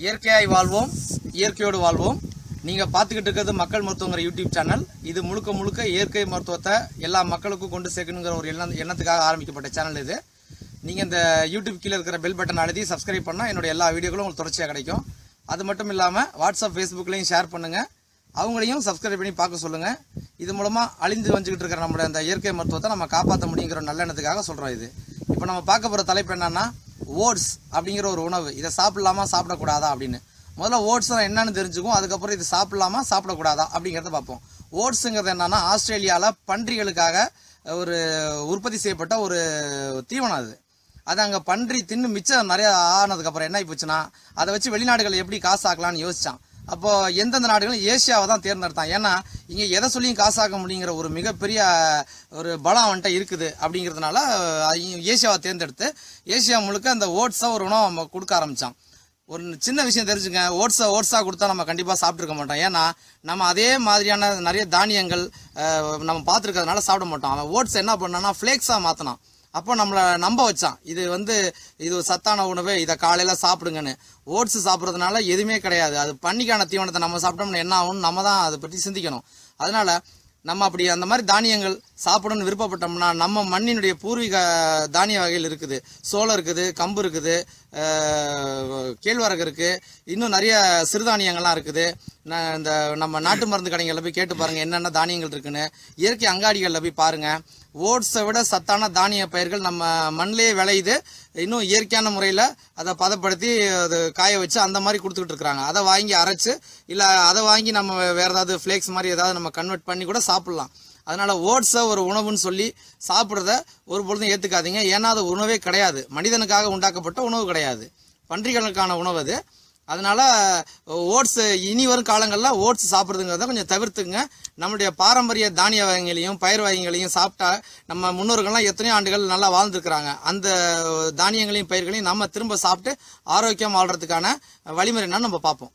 இயற்கையாய் வாழ்வோம், இயற்கையோடு வாழ்வோம். நீங்கள் பார்த்துக்கிட்டு இருக்கிறது மக்கள் மருத்துவங்கிற யூடியூப் சேனல். இது முழுக்க முழுக்க இயற்கை மருத்துவத்தை எல்லா மக்களுக்கும் கொண்டு சேர்க்கணுங்கிற ஒரு எண்ணத்துக்காக ஆரம்பிக்கப்பட்ட சேனல் இது. நீங்கள் இந்த யூடியூப் கீழே இருக்கிற பெல் பட்டன் அழுத்தி சப்ஸ்கிரைப் பண்ணால் என்னுடைய எல்லா வீடியோக்களும் உங்களுக்கு தொடர்ச்சியாக கிடைக்கும். அது மட்டும் இல்லாமல் வாட்ஸ்அப், ஃபேஸ்புக்லையும் ஷேர் பண்ணுங்கள், அவங்களையும் சப்ஸ்கிரைப் பண்ணி பார்க்க சொல்லுங்கள். இது மூலமாக அழிந்து வந்துக்கிட்டு இருக்கிற நம்மளுடைய அந்த இயற்கை மருத்துவத்தை நம்ம காப்பாற்ற முடியுங்கிற நல்ல எண்ணத்துக்காக சொல்கிறோம். இது இப்போ நம்ம பார்க்க போகிற தலைப்பு என்னன்னா, ஓட்ஸ் அப்படிங்கிற ஒரு உணவு. இதை சாப்பிடலாமா சாப்பிடக்கூடாதா அப்படின்னு. முதல்ல ஓட்ஸ் என்னன்னு தெரிஞ்சுக்கும், அதுக்கப்புறம் இது சாப்பிடலாமா சாப்பிடக்கூடாதா அப்படிங்கிறத பார்ப்போம். ஓட்ஸுங்கிறது என்னன்னா, ஆஸ்திரேலியாவில் பன்றிகளுக்காக ஒரு உற்பத்தி செய்யப்பட்ட ஒரு தீவனம். அது அங்கே பன்றி தின்னு மிச்சம் நிறைய ஆனதுக்கப்புறம் என்ன ஆகிப்போச்சுன்னா, அதை வச்சு வெளிநாடுகள் எப்படி காசு ஆக்கலான்னு யோசிச்சான். அப்போ எந்தெந்த நாடுகளும் ஏசியாவை தான் தேர்ந்தெடுத்தான். ஏன்னா இங்கே எதை சொல்லியும் காசாக்க முடியுங்கிற ஒரு மிகப்பெரிய ஒரு பலம் அவன்கிட்ட இருக்குது. அப்படிங்கிறதுனால ஏசியாவை தேர்ந்தெடுத்து ஏசியா முழுக்க அந்த ஓட்ஸை ஒரு உணவை நம்ம கொடுக்க ஆரம்பித்தான். ஒரு சின்ன விஷயம் தெரிஞ்சுங்க, ஓட்ஸாக கொடுத்தா நம்ம கண்டிப்பாக சாப்பிட்ருக்க மாட்டோம். ஏன்னா நம்ம அதே மாதிரியான நிறைய தானியங்கள் நம்ம பார்த்துருக்கிறதுனால சாப்பிட மாட்டோம். அவன் ஓட்ஸ் என்ன பண்ணான்னா ஃப்ளேக்ஸாக மாற்றினான். அப்போ நம்மளை நம்ப வச்சான், இது ஒரு சத்தான உணவு, இதை காலையில் சாப்பிடுங்கன்னு. ஓட்ஸ் சாப்பிட்றதுனால எதுவுமே கிடையாது. அது பன்னிக்கான தீவனத்தை நம்ம சாப்பிட்டோம்னா என்ன ஆகும்னு நம்ம தான் அதை பற்றி சிந்திக்கணும். அதனால நம்ம அப்படி அந்த மாதிரி தானியங்கள் சாப்பிடணும்னு விருப்பப்பட்டோம்னா, நம்ம மண்ணினுடைய பூர்வீக தானிய வகைகள் இருக்குது. சோளம் இருக்குது, கம்பு இருக்குது, கேழ்வரகு இருக்குது, இன்னும் நிறைய சிறுதானியங்கள்லாம் இருக்குது. இந்த நம்ம நாட்டு மருந்து கடைகளில் போய் கேட்டு பாருங்கள் என்னென்ன தானியங்கள் இருக்குன்னு. இயற்கை அங்காடிகளில் போய் பாருங்கள். ஓட்ஸை விட சத்தான தானிய பயிர்கள் நம்ம மண்ணிலே விளையுது. இன்னும் இயற்கையான முறையில் அதை பதப்படுத்தி அது காய வச்சு அந்த மாதிரி கொடுத்துக்கிட்டு இருக்கிறாங்க. அதை வாங்கி அரைச்சு, இல்லை அதை வாங்கி நம்ம வேறு ஏதாவது ஃப்ளேக்ஸ் மாதிரி ஏதாவது நம்ம கன்வெர்ட் பண்ணி கூட சாப்பிட்லாம். அதனால ஓட்ஸை ஒரு உணவுன்னு சொல்லி சாப்பிட்றத ஒரு பொழுதும் ஏற்றுக்காதீங்க. ஏன்னா அது உணவே கிடையாது, மனிதனுக்காக உண்டாக்கப்பட்ட உணவு கிடையாது, பன்றிகளுக்கான உணவு அது. அதனால ஓட்ஸ் இனி வரும் காலங்களில் ஓட்ஸ் சாப்பிட்றதுங்கிறத கொஞ்சம் தவிர்த்துங்க. நம்மளுடைய பாரம்பரிய தானிய வகைகளையும் பயிர் வகைகளையும் சாப்பிட்டா நம்ம முன்னோர்கள்லாம் எத்தனையோ ஆண்டுகள் நல்லா வாழ்ந்துருக்கிறாங்க. அந்த தானியங்களையும் பயிர்களையும் நம்ம திரும்ப சாப்பிட்டு ஆரோக்கியம் வாழ்றதுக்கான வழிமுறை என்னன்னு நம்ம பார்ப்போம்.